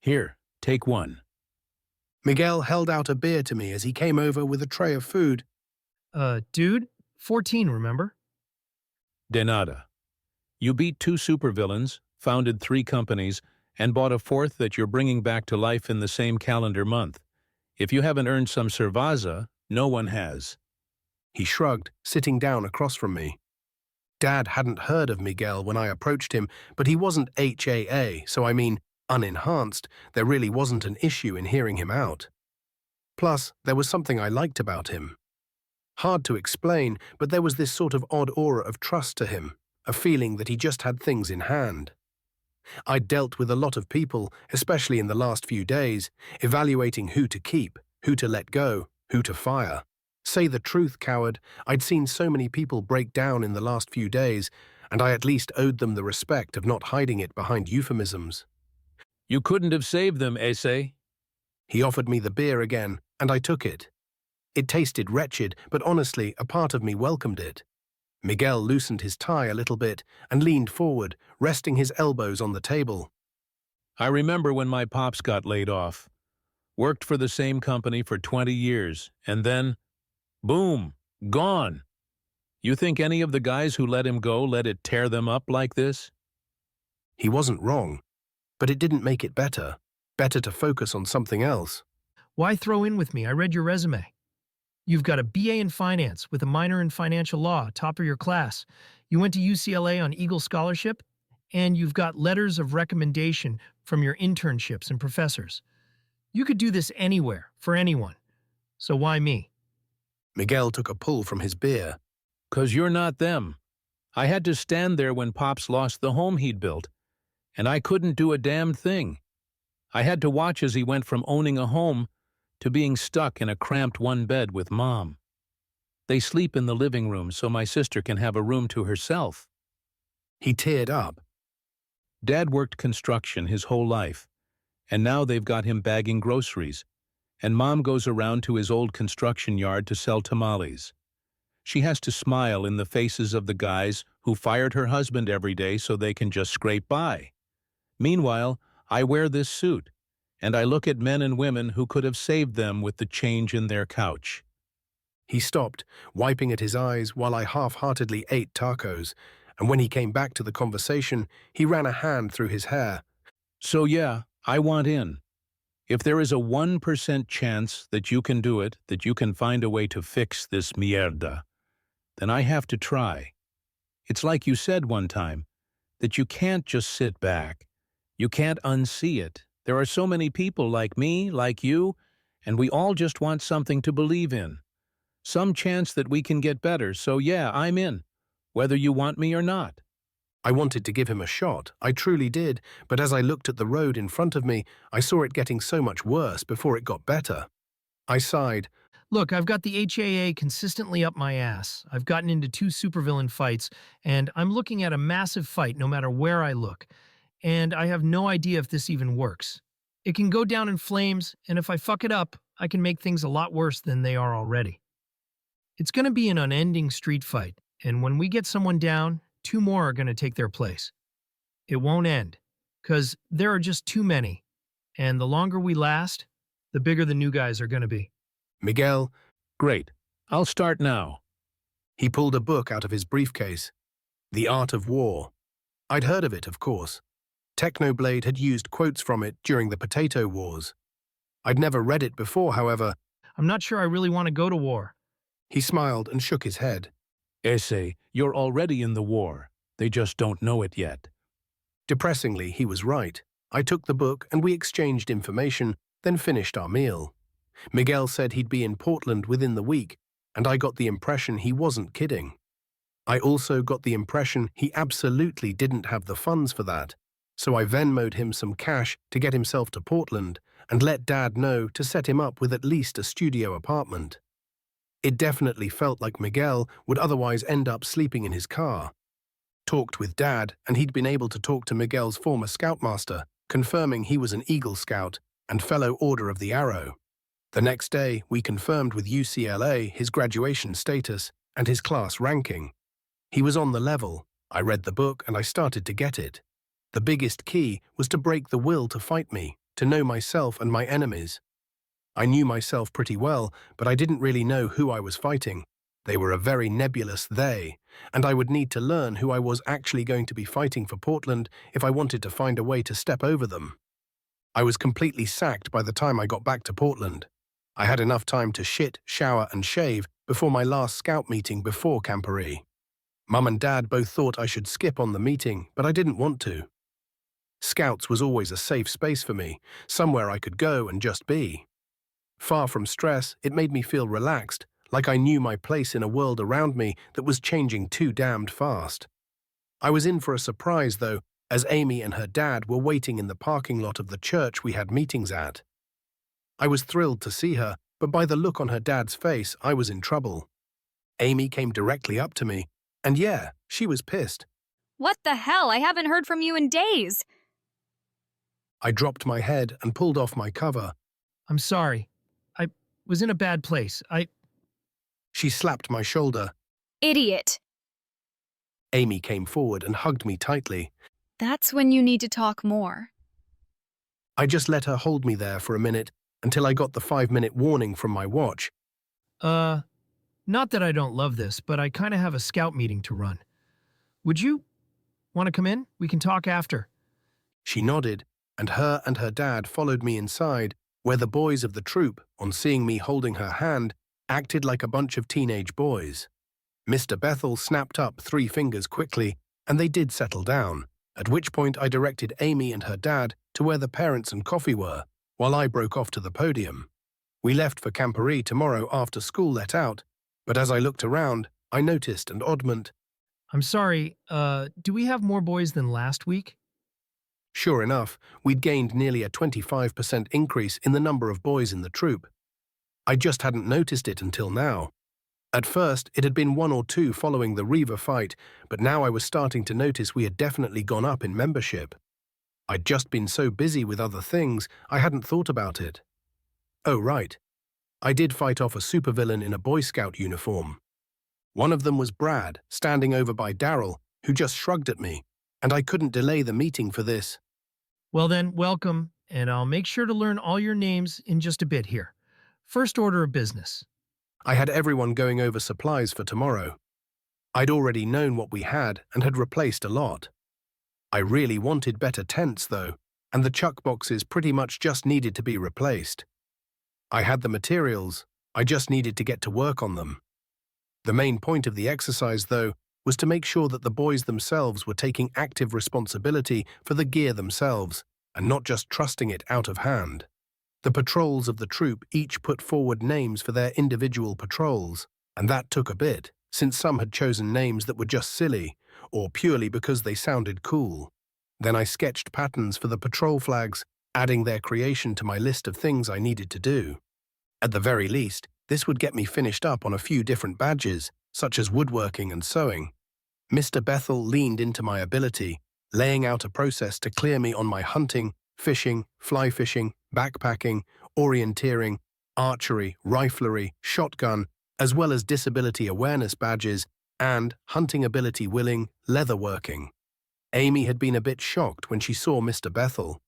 Here, take one. Miguel held out a beer to me as he came over with a tray of food. Dude, 14, remember? De nada. You beat 2 supervillains, founded 3 companies, and bought a 4th that you're bringing back to life in the same calendar month. If you haven't earned some cerveza, no one has. He shrugged, sitting down across from me. Dad hadn't heard of Miguel when I approached him, but he wasn't HAA, so I mean unenhanced. There really wasn't an issue in hearing him out. Plus, there was something I liked about him. Hard to explain, but there was this sort of odd aura of trust to him, a feeling that he just had things in hand. I'd dealt with a lot of people, especially in the last few days, evaluating who to keep, who to let go, who to fire. Say the truth, coward, I'd seen so many people break down in the last few days, and I at least owed them the respect of not hiding it behind euphemisms. You couldn't have saved them, Ese. He offered me the beer again, and I took it. It tasted wretched, but honestly, a part of me welcomed it. Miguel loosened his tie a little bit and leaned forward, resting his elbows on the table. I remember when my pops got laid off. Worked for the same company for 20 years, and then, boom, gone. You think any of the guys who let him go let it tear them up like this? He wasn't wrong, but it didn't make it better. Better to focus on something else. Why throw in with me? I read your resume. You've got a BA in finance with a minor in financial law, top of your class. You went to UCLA on Eagle Scholarship, and you've got letters of recommendation from your internships and professors. You could do this anywhere, for anyone. So why me? Miguel took a pull from his beer. 'Cause you're not them. I had to stand there when Pops lost the home he'd built, and I couldn't do a damned thing. I had to watch as he went from owning a home to being stuck in a cramped one bed with Mom. They sleep in the living room so my sister can have a room to herself. He teared up. Dad worked construction his whole life, and now they've got him bagging groceries, and Mom goes around to his old construction yard to sell tamales. She has to smile in the faces of the guys who fired her husband every day so they can just scrape by. Meanwhile, I wear this suit, and I look at men and women who could have saved them with the change in their couch. He stopped, wiping at his eyes while I half-heartedly ate tacos, and when he came back to the conversation, he ran a hand through his hair. So yeah, I want in. If there is a 1% chance that you can do it, that you can find a way to fix this mierda, then I have to try. It's like you said one time, that you can't just sit back. You can't unsee it. There are so many people like me, like you, and we all just want something to believe in. Some chance that we can get better, so yeah, I'm in, whether you want me or not. I wanted to give him a shot, I truly did, but as I looked at the road in front of me, I saw it getting so much worse before it got better. I sighed. Look, I've got the HAA consistently up my ass. I've gotten into 2 supervillain fights, and I'm looking at a massive fight no matter where I look. And I have no idea if this even works. It can go down in flames, and if I fuck it up, I can make things a lot worse than they are already. It's going to be an unending street fight, and when we get someone down, 2 more are going to take their place. It won't end, because there are just too many, and the longer we last, the bigger the new guys are going to be. Miguel, Great. I'll start now. he pulled a book out of his briefcase. The Art of War. I'd heard of it, of course. Technoblade had used quotes from it during the Potato Wars. I'd never read it before, however. I'm not sure I really want to go to war. He smiled and shook his head. Ese, you're already in the war. They just don't know it yet. Depressingly, he was right. I took the book and we exchanged information, then finished our meal. Miguel said he'd be in Portland within the week, and I got the impression he wasn't kidding. I also got the impression he absolutely didn't have the funds for that, so I Venmo'd him some cash to get himself to Portland and let Dad know to set him up with at least a studio apartment. It definitely felt like Miguel would otherwise end up sleeping in his car. Talked with Dad, and he'd been able to talk to Miguel's former scoutmaster, confirming he was an Eagle Scout and fellow Order of the Arrow. The next day, we confirmed with UCLA his graduation status and his class ranking. He was on the level. I read the book and I started to get it. The biggest key was to break the will to fight me, to know myself and my enemies. I knew myself pretty well, but I didn't really know who I was fighting. They were a very nebulous they, and I would need to learn who I was actually going to be fighting for Portland if I wanted to find a way to step over them. I was completely sacked by the time I got back to Portland. I had enough time to shit, shower, and shave before my last scout meeting before Camporee. Mum and Dad both thought I should skip on the meeting, but I didn't want to. Scouts was always a safe space for me, somewhere I could go and just be. Far from stress, it made me feel relaxed, like I knew my place in a world around me that was changing too damned fast. I was in for a surprise, though, as Amy and her dad were waiting in the parking lot of the church we had meetings at. I was thrilled to see her, but by the look on her dad's face, I was in trouble. Amy came directly up to me, and yeah, she was pissed. What the hell? I haven't heard from you in days. I dropped my head and pulled off my cover. I'm sorry. I was in a bad place. She slapped my shoulder. Idiot. Amy came forward and hugged me tightly. That's when you need to talk more. I just let her hold me there for a minute until I got the 5-minute warning from my watch. Not that I don't love this, but I kind of have a scout meeting to run. Would you want to come in? We can talk after. She nodded, and her dad followed me inside, where the boys of the troop, on seeing me holding her hand, acted like a bunch of teenage boys. Mr. Bethel snapped up 3 fingers quickly, and they did settle down, at which point I directed Amy and her dad to where the parents and coffee were, while I broke off to the podium. We left for Camporee tomorrow after school let out, but as I looked around, I noticed an oddment. I'm sorry, do we have more boys than last week? Sure enough, we'd gained nearly a 25% increase in the number of boys in the troop. I just hadn't noticed it until now. At first, it had been 1 or 2 following the Reaver fight, but now I was starting to notice we had definitely gone up in membership. I'd just been so busy with other things, I hadn't thought about it. Oh, right. I did fight off a supervillain in a Boy Scout uniform. One of them was Brad, standing over by Daryl, who just shrugged at me, and I couldn't delay the meeting for this. Well then, welcome, and I'll make sure to learn all your names in just a bit here. First order of business. I had everyone going over supplies for tomorrow. I'd already known what we had and had replaced a lot. I really wanted better tents, though, and the chuck boxes pretty much just needed to be replaced. I had the materials, I just needed to get to work on them. The main point of the exercise, though, was to make sure that the boys themselves were taking active responsibility for the gear themselves, and not just trusting it out of hand. The patrols of the troop each put forward names for their individual patrols, and that took a bit, since some had chosen names that were just silly, or purely because they sounded cool. Then I sketched patterns for the patrol flags, adding their creation to my list of things I needed to do. At the very least, this would get me finished up on a few different badges, such as woodworking and sewing. Mr. Bethel leaned into my ability, laying out a process to clear me on my hunting, fishing, fly fishing, backpacking, orienteering, archery, riflery, shotgun, as well as disability awareness badges, and hunting ability willing, leatherworking. Amy had been a bit shocked when she saw Mr. Bethel.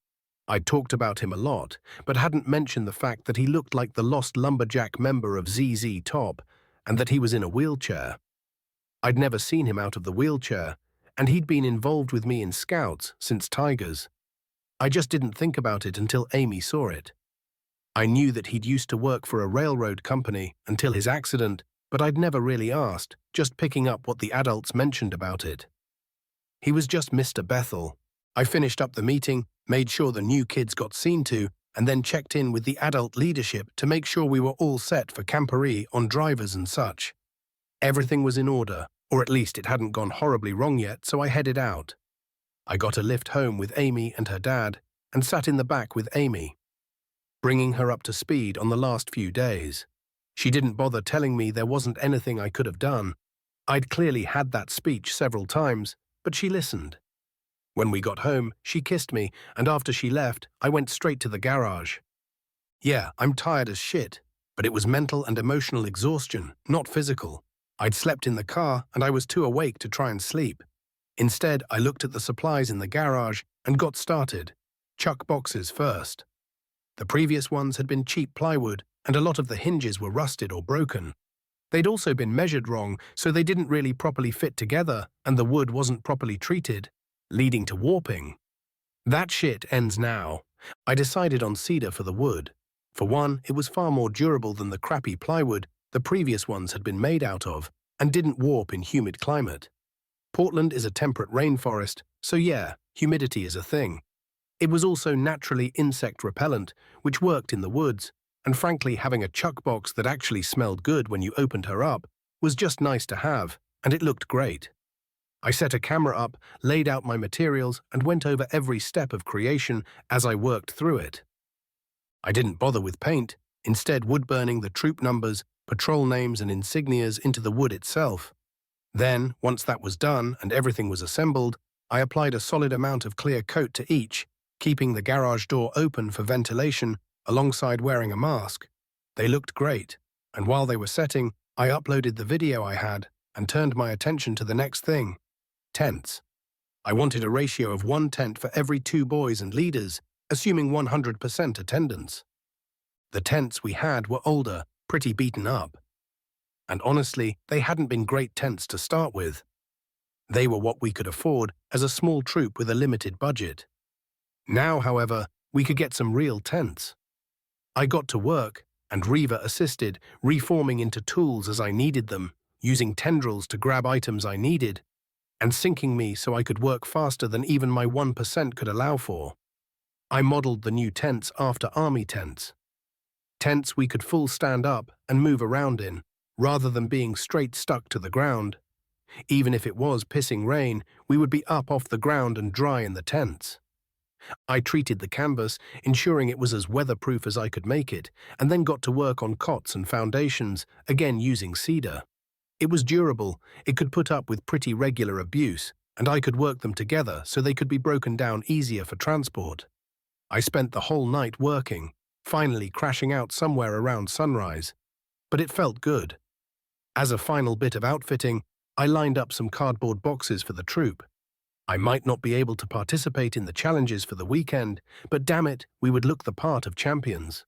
I'd talked about him a lot, but hadn't mentioned the fact that he looked like the lost lumberjack member of ZZ Top, and that he was in a wheelchair. I'd never seen him out of the wheelchair, and he'd been involved with me in Scouts since Tigers. I just didn't think about it until Amy saw it. I knew that he'd used to work for a railroad company until his accident, but I'd never really asked, just picking up what the adults mentioned about it. He was just Mr. Bethel. I finished up the meeting, made sure the new kids got seen to, and then checked in with the adult leadership to make sure we were all set for Camporee on drivers and such. Everything was in order, or at least it hadn't gone horribly wrong yet, so I headed out. I got a lift home with Amy and her dad, and sat in the back with Amy, bringing her up to speed on the last few days. She didn't bother telling me there wasn't anything I could have done. I'd clearly had that speech several times, but she listened. When we got home, she kissed me, and after she left, I went straight to the garage. Yeah, I'm tired as shit, but it was mental and emotional exhaustion, not physical. I'd slept in the car, and I was too awake to try and sleep. Instead, I looked at the supplies in the garage and got started. Chuck boxes first. The previous ones had been cheap plywood, and a lot of the hinges were rusted or broken. They'd also been measured wrong, so they didn't really properly fit together, and the wood wasn't properly treated, leading to warping. That shit ends now. I decided on cedar for the wood. For one, it was far more durable than the crappy plywood the previous ones had been made out of, and didn't warp in humid climate. Portland is a temperate rainforest, so yeah, humidity is a thing. It was also naturally insect repellent, which worked in the woods, and frankly having a chuck box that actually smelled good when you opened her up was just nice to have, and it looked great. I set a camera up, laid out my materials, and went over every step of creation as I worked through it. I didn't bother with paint, instead wood-burning the troop numbers, patrol names and insignias into the wood itself. Then, once that was done and everything was assembled, I applied a solid amount of clear coat to each, keeping the garage door open for ventilation alongside wearing a mask. They looked great, and while they were setting, I uploaded the video I had and turned my attention to the next thing: tents. I wanted a ratio of 1 tent for every 2 boys and leaders, assuming 100% attendance. The tents we had were older, pretty beaten up. And honestly, they hadn't been great tents to start with. They were what we could afford as a small troop with a limited budget. Now, however, we could get some real tents. I got to work, and Reva assisted, reforming into tools as I needed them, using tendrils to grab items I needed, and syncing me so I could work faster than even my 1% could allow for. I modeled the new tents after army tents. Tents we could full stand up and move around in, rather than being straight stuck to the ground. Even if it was pissing rain, we would be up off the ground and dry in the tents. I treated the canvas, ensuring it was as weatherproof as I could make it, and then got to work on cots and foundations, again using cedar. It was durable, it could put up with pretty regular abuse, and I could work them together so they could be broken down easier for transport. I spent the whole night working, finally crashing out somewhere around sunrise. But it felt good. As a final bit of outfitting, I lined up some cardboard boxes for the troop. I might not be able to participate in the challenges for the weekend, but damn it, we would look the part of champions.